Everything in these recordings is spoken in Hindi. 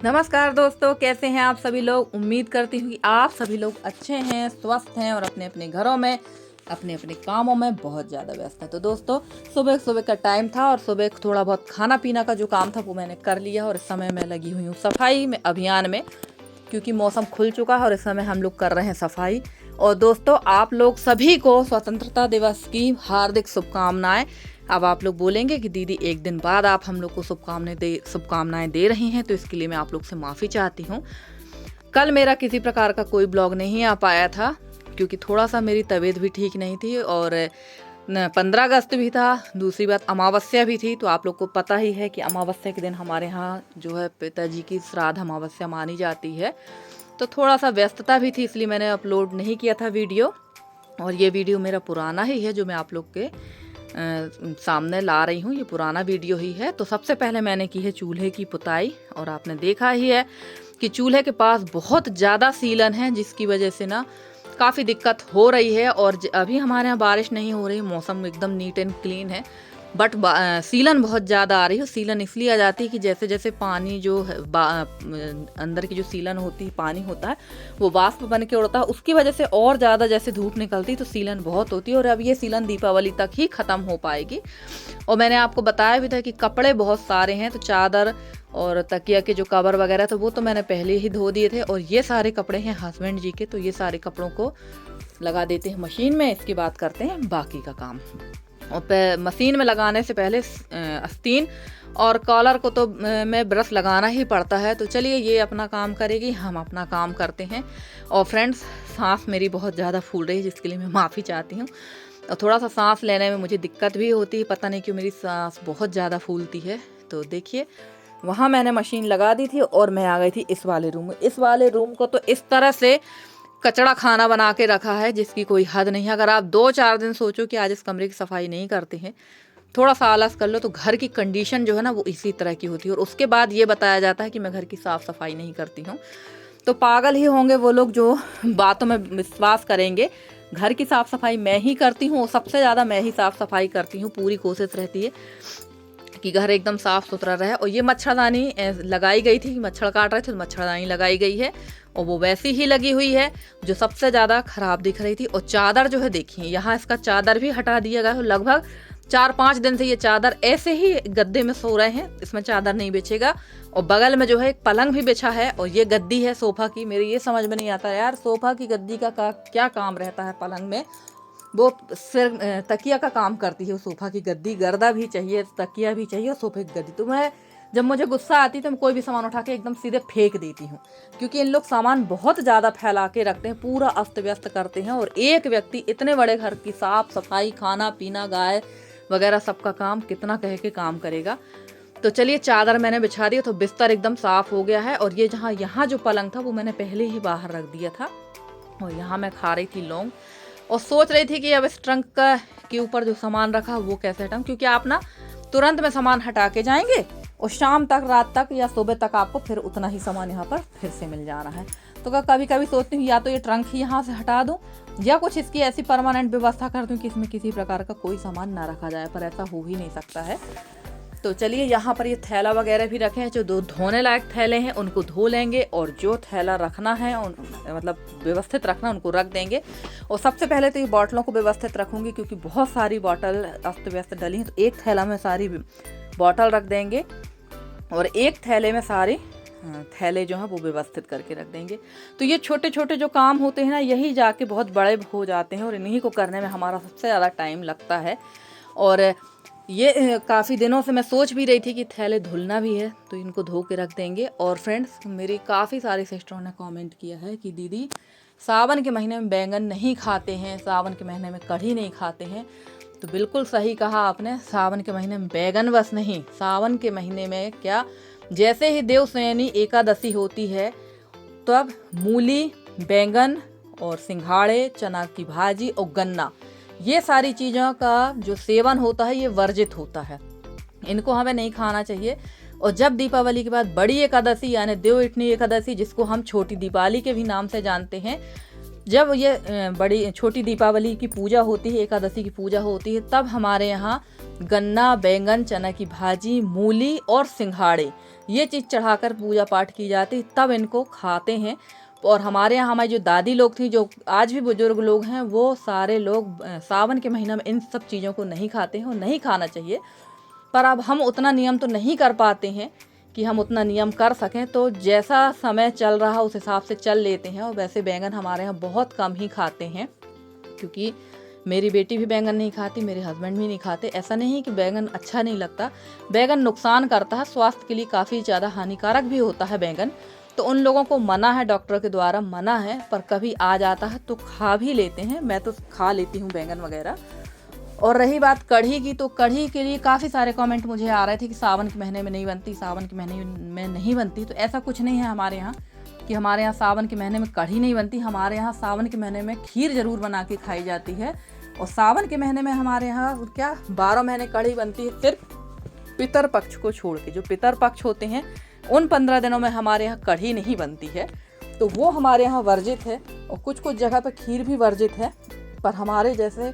नमस्कार दोस्तों, कैसे हैं आप सभी लोग। उम्मीद करती हूँ कि आप सभी लोग अच्छे हैं, स्वस्थ हैं और अपने अपने घरों में अपने अपने कामों में बहुत ज़्यादा व्यस्त हैं। तो दोस्तों, सुबह सुबह का टाइम था और सुबह थोड़ा बहुत खाना पीना का जो काम था वो मैंने कर लिया और इस समय मैं लगी हुई हूँ सफाई में अभियान में, क्योंकि मौसम खुल चुका है और इस समय हम लोग कर रहे हैं सफाई। और दोस्तों, आप लोग सभी को स्वतंत्रता दिवस की हार्दिक शुभकामनाएं। अब आप लोग बोलेंगे कि दीदी एक दिन बाद आप हम लोग को शुभकामनाएं दे रही हैं, तो इसके लिए मैं आप लोग से माफ़ी चाहती हूँ। कल मेरा किसी प्रकार का कोई ब्लॉग नहीं आ पाया था क्योंकि थोड़ा सा मेरी तबीयत भी ठीक नहीं थी और 15 अगस्त भी था। दूसरी बात अमावस्या भी थी, तो आप लोग को पता ही है कि अमावस्या के दिन हमारे यहाँ जो है पिताजी की श्राद्ध अमावस्या मानी जाती है। तो थोड़ा सा व्यस्तता भी थी, इसलिए मैंने अपलोड नहीं किया था वीडियो। और ये वीडियो मेरा पुराना ही है जो मैं आप लोग के सामने ला रही हूँ। ये पुराना वीडियो ही है। तो सबसे पहले मैंने की है चूल्हे की पुताई, और आपने देखा ही है कि चूल्हे के पास बहुत ज़्यादा सीलन है, जिसकी वजह से ना काफ़ी दिक्कत हो रही है। और अभी हमारे यहाँ बारिश नहीं हो रही, मौसम एकदम नीट एंड क्लीन है, बट सीलन बहुत ज़्यादा आ रही है। सीलन इसलिए आ जाती है कि जैसे जैसे पानी जो है अंदर की जो सीलन होती है, पानी होता है, वो वाष्प बन के उड़ता है, उसकी वजह से और ज़्यादा जैसे धूप निकलती है तो सीलन बहुत होती है। और अब ये सीलन दीपावली तक ही ख़त्म हो पाएगी। और मैंने आपको बताया भी था कि कपड़े बहुत सारे हैं, तो चादर और तकिया के जो कवर वगैरह थे वो तो मैंने पहले ही धो दिए थे। और ये सारे कपड़े हैं हस्बैंड जी के, तो ये सारे कपड़ों को लगा देते हैं मशीन में। इसके बाद करते हैं बाकी का काम। और मशीन में लगाने से पहले आस्तीन और कॉलर को तो में ब्रश लगाना ही पड़ता है। तो चलिए, ये अपना काम करेगी, हम अपना काम करते हैं। और फ्रेंड्स, सांस मेरी बहुत ज़्यादा फूल रही है, जिसके लिए मैं माफ़ी चाहती हूँ। और थोड़ा सा सांस लेने में मुझे दिक्कत भी होती है, पता नहीं क्यों मेरी सांस बहुत ज़्यादा फूलती है। तो देखिए, वहाँ मैंने मशीन लगा दी थी और मैं आ गई थी इस वाले रूम में। इस वाले रूम को तो इस तरह से कचड़ा खाना बना के रखा है जिसकी कोई हद नहीं है। अगर आप 2-4 दिन सोचो कि आज इस कमरे की सफाई नहीं करते हैं, थोड़ा सा आलस कर लो, तो घर की कंडीशन जो है ना वो इसी तरह की होती है। और उसके बाद ये बताया जाता है कि मैं घर की साफ़ सफाई नहीं करती हूँ। तो पागल ही होंगे वो लोग जो बातों में विश्वास करेंगे। घर की साफ़ सफाई मैं ही करती हूँ, सबसे ज़्यादा मैं ही साफ़ सफाई करती हूँ। पूरी कोशिश रहती है कि घर एकदम साफ़ सुथरा रहे। और ये मच्छरदानी लगाई गई थी, मच्छर काट रहे थे तो मच्छरदानी लगाई गई है, और वो वैसी ही लगी हुई है जो सबसे ज़्यादा ख़राब दिख रही थी। और चादर जो है, देखिए यहाँ इसका चादर भी हटा दिया गया है। लगभग 4-5 दिन से ये चादर ऐसे ही गद्दे में सो रहे हैं, इसमें चादर नहीं बिछेगा। और बगल में जो है एक पलंग भी बिछा है, और ये गद्दी है सोफ़ा की। मेरी ये समझ में नहीं आता यार, सोफ़ा की गद्दी का क्या काम रहता है पलंग में। वो सिर्फ तकिया का काम करती है वो सोफ़ा की गद्दी। गर्दा भी चाहिए, तकिया भी चाहिए और सोफ़े की गद्दी। तो मैं जब मुझे गुस्सा आती है तो मैं कोई भी सामान उठा के एकदम सीधे फेंक देती हूँ, क्योंकि इन लोग सामान बहुत ज़्यादा फैला के रखते हैं, पूरा अस्त व्यस्त करते हैं। और एक व्यक्ति इतने बड़े घर की साफ सफाई, खाना पीना, गाय वगैरह सबका काम कितना कह के काम करेगा। तो चलिए, चादर मैंने बिछा दी, तो बिस्तर एकदम साफ हो गया है। और ये यहाँ जो पलंग था वो मैंने पहले ही बाहर रख दिया था। और यहाँ मैं खा रही थी लौंग और सोच रही थी कि अब इस ट्रंक के ऊपर जो सामान रखा वो कैसे हटाऊं, क्योंकि आप ना तुरंत में सामान हटा के जाएंगे और शाम तक, रात तक या सुबह तक आपको फिर उतना ही सामान यहाँ पर फिर से मिल जाना है। तो कभी कभी सोचती हूँ या तो ये ट्रंक ही यहाँ से हटा दूँ या कुछ इसकी ऐसी परमानेंट व्यवस्था कर दूँ कि इसमें किसी प्रकार का कोई सामान ना रखा जाए, पर ऐसा हो ही नहीं सकता है। तो चलिए, यहाँ पर ये थैला वगैरह भी रखे हैं। जो दो धोने लायक थैले हैं उनको धो लेंगे, और जो थैला रखना है मतलब व्यवस्थित रखना, उनको रख देंगे। और सबसे पहले तो ये बॉटलों को व्यवस्थित रखूँगी, क्योंकि बहुत सारी बॉटल अस्त व्यस्त डली हैं। तो एक थैला में सारी बॉटल रख देंगे और एक थैले में सारे थैले जो हैं वो व्यवस्थित करके रख देंगे। तो ये छोटे छोटे जो काम होते हैं ना, यही जाके बहुत बड़े हो जाते हैं, और इन्हीं को करने में हमारा सबसे ज़्यादा टाइम लगता है। और ये काफ़ी दिनों से मैं सोच भी रही थी कि थैले धुलना भी है, तो इनको धो के रख देंगे। और फ्रेंड्स, मेरी काफ़ी सारी सिस्टरों ने कमेंट किया है कि दीदी सावन के महीने में बैंगन नहीं खाते हैं, सावन के महीने में कढ़ी नहीं खाते हैं। तो बिल्कुल सही कहा आपने, सावन के महीने में बैंगन बस नहीं, सावन के महीने में क्या, जैसे ही देवशयनी एकादशी होती है तब मूली, बैंगन और सिंघाड़े, चना की भाजी और गन्ना, ये सारी चीज़ों का जो सेवन होता है ये वर्जित होता है, इनको हमें नहीं खाना चाहिए। और जब दीपावली के बाद बड़ी एकादशी यानी देव इटनी एकादशी, जिसको हम छोटी दीपावली के भी नाम से जानते हैं, जब ये बड़ी छोटी दीपावली की पूजा होती है, एकादशी की पूजा होती है, तब हमारे यहाँ गन्ना, बैंगन, चना की भाजी, मूली और सिंघाड़े, ये चीज़ चढ़ाकर पूजा पाठ की जाती, तब इनको खाते हैं। और हमारे यहाँ हमारी जो दादी लोग थी, जो आज भी बुजुर्ग लोग हैं, वो सारे लोग सावन के महीना में इन सब चीज़ों को नहीं खाते हैं और नहीं खाना चाहिए। पर अब हम उतना नियम तो नहीं कर पाते हैं कि हम उतना नियम कर सकें, तो जैसा समय चल रहा उस हिसाब से चल लेते हैं। और वैसे बैंगन हमारे यहाँ बहुत कम ही खाते हैं, क्योंकि मेरी बेटी भी बैंगन नहीं खाती, मेरे हस्बैंड भी नहीं खाते। ऐसा नहीं कि बैंगन अच्छा नहीं लगता, बैंगन नुकसान करता है, स्वास्थ्य के लिए काफ़ी ज़्यादा हानिकारक भी होता है बैंगन। तो उन लोगों को मना है, डॉक्टर के द्वारा मना है, पर कभी आ जाता है तो खा भी लेते हैं। मैं तो खा लेती हूँ बैंगन वगैरह। और रही बात कढ़ी की, तो कढ़ी के लिए काफ़ी सारे कमेंट मुझे आ रहे थे कि सावन के महीने में नहीं बनती, सावन के महीने में नहीं बनती। तो ऐसा कुछ नहीं है हमारे यहाँ कि हमारे यहाँ सावन के महीने में कढ़ी नहीं बनती। हमारे यहाँ सावन के महीने में खीर ज़रूर बना के खाई जाती है। और सावन के महीने में हमारे यहाँ क्या 12 महीने कढ़ी बनती है, सिर्फ पितर पक्ष को छोड़ के। जो पितर पक्ष होते हैं उन 15 दिनों में हमारे यहाँ कढ़ी नहीं बनती है, तो वो हमारे यहाँ वर्जित है। और कुछ कुछ जगह पर खीर भी वर्जित है, पर हमारे जैसे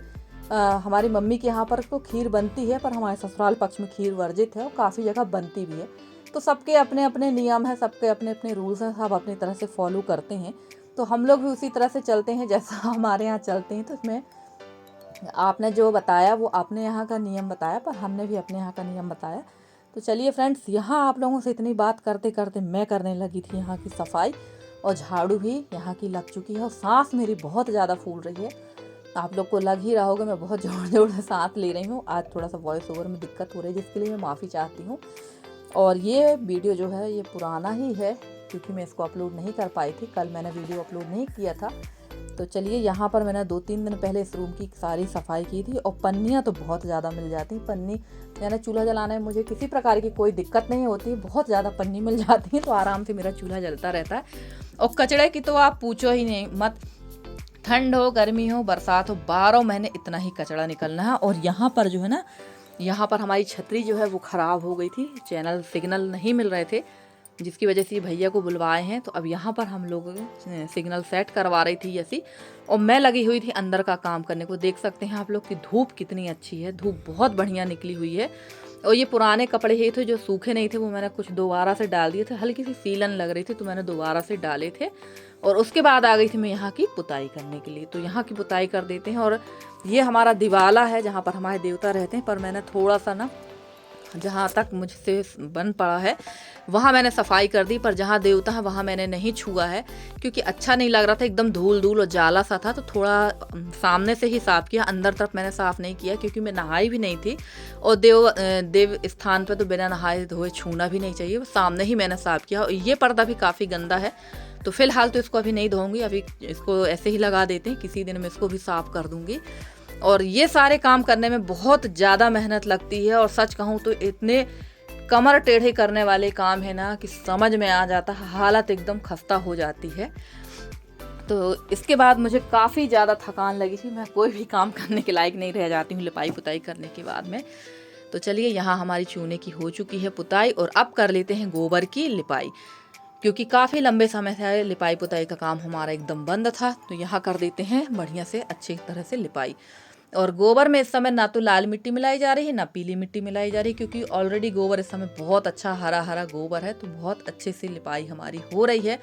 हमारी मम्मी के यहाँ पर तो खीर बनती है, पर हमारे ससुराल पक्ष में खीर वर्जित है और काफ़ी जगह बनती भी है। तो सबके अपने अपने नियम हैं, सबके अपने अपने रूल्स हैं, सब अपनी तरह से फॉलो करते हैं। तो हम लोग भी उसी तरह से चलते हैं जैसा हमारे यहाँ चलते हैं। तो इसमें आपने जो बताया वो अपने यहाँ का नियम बताया, पर हमने भी अपने यहाँ का नियम बताया। तो चलिए फ्रेंड्स, यहाँ आप लोगों से इतनी बात करते करते मैं करने लगी थी यहाँ की सफाई, और झाड़ू भी यहाँ की लग चुकी है। और सांस मेरी बहुत ज़्यादा फूल रही है, आप लोग को लग ही रहा होगा मैं बहुत ज़ोर ज़ोर से सांस ले रही हूँ। आज थोड़ा सा वॉइस ओवर में दिक्कत हो रही है, जिसके लिए मैं माफ़ी चाहती हूँ। और ये वीडियो जो है ये पुराना ही है, क्योंकि मैं इसको अपलोड नहीं कर पाई थी, कल मैंने वीडियो अपलोड नहीं किया था। तो चलिए, यहाँ पर मैंने 2-3 दिन पहले इस रूम की सारी सफाई की थी। और पन्नियाँ तो बहुत ज़्यादा मिल जाती, पन्नी यानी चूल्हा जलाने में मुझे किसी प्रकार की कोई दिक्कत नहीं होती, बहुत ज़्यादा पन्नी मिल जाती है, तो आराम से मेरा चूल्हा जलता रहता है। और कचड़े की तो आप पूछो ही नहीं मत, ठंड हो गर्मी हो बरसात हो 12 महीने इतना ही कचड़ा निकलना है। और यहाँ पर जो है ना, यहाँ पर हमारी छतरी जो है वो ख़राब हो गई थी, चैनल सिग्नल नहीं मिल रहे थे, जिसकी वजह से भैया को बुलवाए हैं। तो अब यहाँ पर हम लोग सिग्नल सेट करवा रही थी ऐसी, और मैं लगी हुई थी अंदर का काम करने को। देख सकते हैं आप लोग कि धूप कितनी अच्छी है, धूप बहुत बढ़िया निकली हुई है। और ये पुराने कपड़े ही थे जो सूखे नहीं थे, वो मैंने कुछ दोबारा से डाल दिए थे, हल्की सी सीलन लग रही थी तो मैंने दोबारा से डाले थे। और उसके बाद आ गई थी मैं यहाँ की पुताई करने के लिए। तो यहाँ की पुताई कर देते हैं। और ये हमारा दिवाला है जहाँ पर हमारे देवता रहते हैं, पर मैंने थोड़ा सा ना, जहाँ तक मुझसे बन पड़ा है वहाँ मैंने सफाई कर दी, पर जहाँ देवता है वहाँ मैंने नहीं छुआ है, क्योंकि अच्छा नहीं लग रहा था, एकदम धूल धूल और जाला सा था। तो थोड़ा सामने से ही साफ़ किया, अंदर तरफ मैंने साफ़ नहीं किया, क्योंकि मैं नहाई भी नहीं थी। और देव स्थान पर तो बिना नहाए धोए छूना भी नहीं चाहिए, सामने ही मैंने साफ़ किया। और ये पर्दा भी काफ़ी गंदा है, तो फिलहाल तो इसको अभी नहीं धोऊंगी, अभी इसको ऐसे ही लगा देते हैं, किसी दिन मैं इसको भी साफ़ कर दूंगी। और ये सारे काम करने में बहुत ज़्यादा मेहनत लगती है, और सच कहूँ तो इतने कमर टेढ़े करने वाले काम है ना कि समझ में आ जाता है, हालत एकदम खस्ता हो जाती है। तो इसके बाद मुझे काफ़ी ज़्यादा थकान लगी थी, मैं कोई भी काम करने के लायक नहीं रह जाती हूँ लिपाई पुताई करने के बाद में। तो चलिए, यहाँ हमारी चूने की हो चुकी है पुताई, और अब कर लेते हैं गोबर की लिपाई, क्योंकि काफ़ी लंबे समय से लिपाई पुताई का काम हमारा एकदम बंद था। तो यहाँ कर देते हैं बढ़िया से अच्छी तरह से लिपाई। और गोबर में इस समय ना तो लाल मिट्टी मिलाई जा रही है ना पीली मिट्टी मिलाई जा रही है, क्योंकि ऑलरेडी गोबर इस समय बहुत अच्छा हरा हरा गोबर है, तो बहुत अच्छे से लिपाई हमारी हो रही है।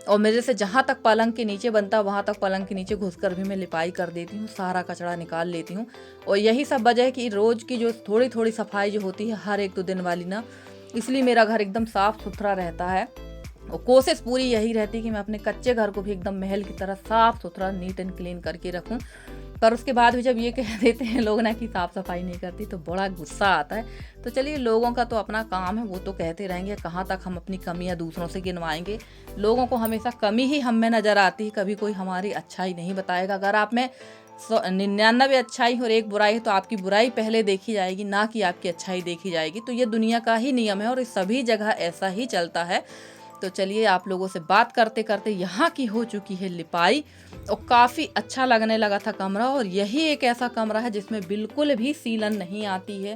और मेरे से जहाँ तक पलंग के नीचे बनता वहाँ तक पलंग के नीचे घुसकर भी मैं लिपाई कर देती हूँ, सारा कचरा निकाल लेती हूँ। और यही सब वजह है कि रोज़ की जो थोड़ी थोड़ी सफाई जो होती है हर 1-2 दिन वाली ना, इसलिए मेरा घर एकदम साफ़ सुथरा रहता है। और कोशिश पूरी यही रहती है कि मैं अपने कच्चे घर को भी एकदम महल की तरह साफ़ सुथरा नीट एंड क्लीन करके रखूं। पर उसके बाद भी जब ये कह देते हैं लोग ना कि साफ़ सफाई नहीं करती, तो बड़ा गुस्सा आता है। तो चलिए, लोगों का तो अपना काम है, वो तो कहते रहेंगे, कहाँ तक हम अपनी कमियां दूसरों से गिनवाएंगे। लोगों को हमेशा कमी ही हम में नज़र आती है, कभी कोई हमारी अच्छाई नहीं बताएगा। अगर आप में 99 अच्छाई और 1 बुराई है, तो आपकी बुराई पहले देखी जाएगी, ना कि आपकी अच्छाई देखी जाएगी। तो ये दुनिया का ही नियम है, और सभी जगह ऐसा ही चलता है। तो चलिए, आप लोगों से बात करते करते यहाँ की हो चुकी है लिपाई, और काफ़ी अच्छा लगने लगा था कमरा। और यही एक ऐसा कमरा है जिसमें बिल्कुल भी सीलन नहीं आती है,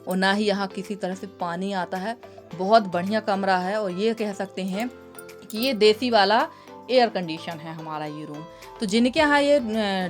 और ना ही यहाँ किसी तरह से पानी आता है। बहुत बढ़िया कमरा है, और ये कह सकते हैं कि ये देसी वाला एयर कंडीशन है हमारा ये रूम। तो जिनके यहाँ ये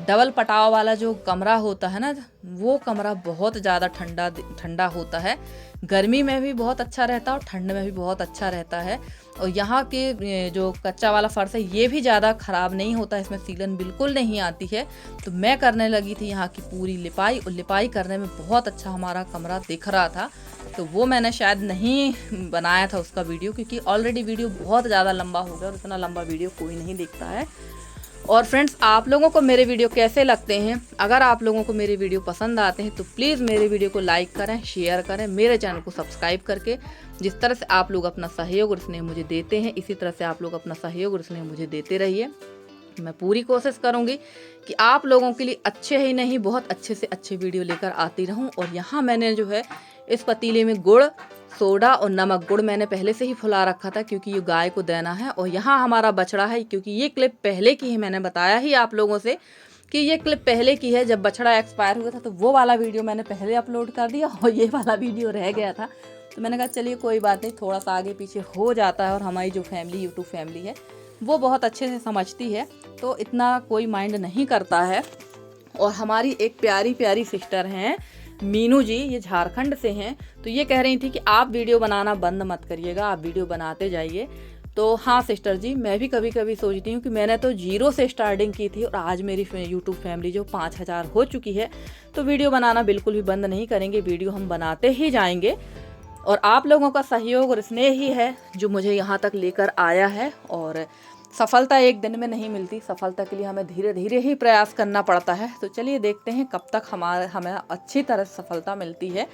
डबल पटाव वाला जो कमरा होता है ना, वो कमरा बहुत ज़्यादा ठंडा होता है। गर्मी में भी बहुत अच्छा रहता है और ठंड में भी बहुत अच्छा रहता है। और यहाँ के जो कच्चा वाला फर्श है ये भी ज़्यादा ख़राब नहीं होता है, इसमें सीलन बिल्कुल नहीं आती है। तो मैं करने लगी थी यहाँ की पूरी लिपाई, और लिपाई करने में बहुत अच्छा हमारा कमरा दिख रहा था। तो वो मैंने शायद नहीं बनाया था उसका वीडियो, क्योंकि ऑलरेडी वीडियो बहुत ज़्यादा लंबा हो गया और इतना लंबा वीडियो कोई नहीं देखता है। और फ्रेंड्स, आप लोगों को मेरे वीडियो कैसे लगते हैं? अगर आप लोगों को मेरे वीडियो पसंद आते हैं तो प्लीज़ मेरे वीडियो को लाइक करें, शेयर करें, मेरे चैनल को सब्सक्राइब करके। जिस तरह से आप लोग अपना सहयोग और स्नेह मुझे देते हैं, इसी तरह से आप लोग अपना सहयोग और स्नेह मुझे देते रहिए। मैं पूरी कोशिश करूंगी कि आप लोगों के लिए अच्छे ही नहीं, बहुत अच्छे से अच्छे वीडियो लेकर आती रहूं। और यहाँ मैंने जो है इस पतीले में गुड़, सोडा और नमक, गुड़ मैंने पहले से ही फुला रखा था क्योंकि ये गाय को देना है। और यहाँ हमारा बछड़ा है, क्योंकि ये क्लिप पहले की है, मैंने बताया ही आप लोगों से कि ये क्लिप पहले की है। जब बछड़ा एक्सपायर हुआ था तो वो वाला वीडियो मैंने पहले अपलोड कर दिया और ये वाला वीडियो रह गया था। तो मैंने कहा चलिए कोई बात नहीं, थोड़ा सा आगे पीछे हो जाता है। और हमारी जो फैमिली, यूट्यूब फैमिली है, वो बहुत अच्छे से समझती है, तो इतना कोई माइंड नहीं करता है। और हमारी एक प्यारी प्यारी सिस्टर हैं मीनू जी, ये झारखंड से हैं। तो ये कह रही थी कि आप वीडियो बनाना बंद मत करिएगा, आप वीडियो बनाते जाइए। तो हाँ सिस्टर जी, मैं भी कभी कभी सोचती हूँ कि मैंने तो 0 से स्टार्टिंग की थी और आज मेरी यूट्यूब फैमिली जो 5000 हो चुकी है। तो वीडियो बनाना बिल्कुल भी बंद नहीं करेंगे, वीडियो हम बनाते ही जाएंगे। और आप लोगों का सहयोग और स्नेह ही है जो मुझे यहाँ तक लेकर आया है। और सफलता एक दिन में नहीं मिलती, सफलता के लिए हमें धीरे धीरे ही प्रयास करना पड़ता है। तो चलिए देखते हैं कब तक हमें अच्छी तरह से सफलता मिलती है।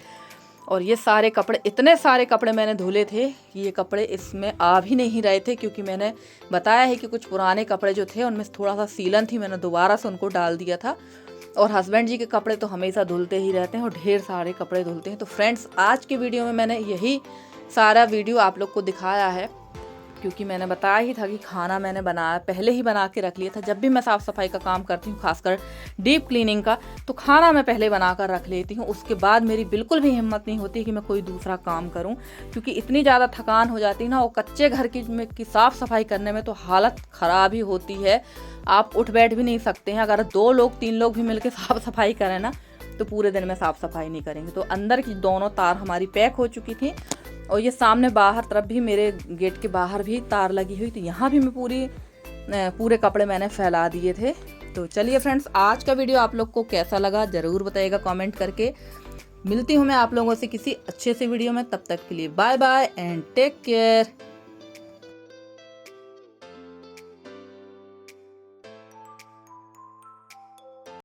और ये सारे कपड़े, इतने सारे कपड़े मैंने धुले थे कि ये कपड़े इसमें आ भी नहीं रहे थे, क्योंकि मैंने बताया है कि कुछ पुराने कपड़े जो थे उनमें थोड़ा सा सीलन थी, मैंने दोबारा से उनको डाल दिया था। और हस्बैंड जी के कपड़े तो हमेशा धुलते ही रहते हैं और ढेर सारे कपड़े धुलते हैं। तो फ्रेंड्स, आज की वीडियो में मैंने यही सारा वीडियो आप लोग को दिखाया है, क्योंकि मैंने बताया ही था कि खाना मैंने बनाया, पहले ही बना के रख लिया था। जब भी मैं साफ़ सफाई का काम करती हूँ, खासकर डीप क्लीनिंग का, तो खाना मैं पहले बना कर रख लेती हूँ। उसके बाद मेरी बिल्कुल भी हिम्मत नहीं होती कि मैं कोई दूसरा काम करूँ, क्योंकि इतनी ज़्यादा थकान हो जाती है ना। और कच्चे घर की साफ़ सफाई करने में तो हालत ख़राब ही होती है, आप उठ बैठ भी नहीं सकते हैं। अगर 2 लोग 3 लोग भी मिलकर साफ़ सफाई करें ना, तो पूरे दिन में साफ़ सफाई नहीं करेंगे। तो अंदर की दोनों तार हमारी पैक हो चुकी थी, और ये सामने बाहर तरफ भी, मेरे गेट के बाहर भी तार लगी हुई थी। यहाँ भी मैं पूरे कपड़े मैंने फैला दिए थे। तो चलिए फ्रेंड्स, आज का वीडियो आप लोग को कैसा लगा ज़रूर बताइएगा कमेंट करके। मिलती हूँ मैं आप लोगों से किसी अच्छे से वीडियो में, तब तक के लिए bye bye and take care.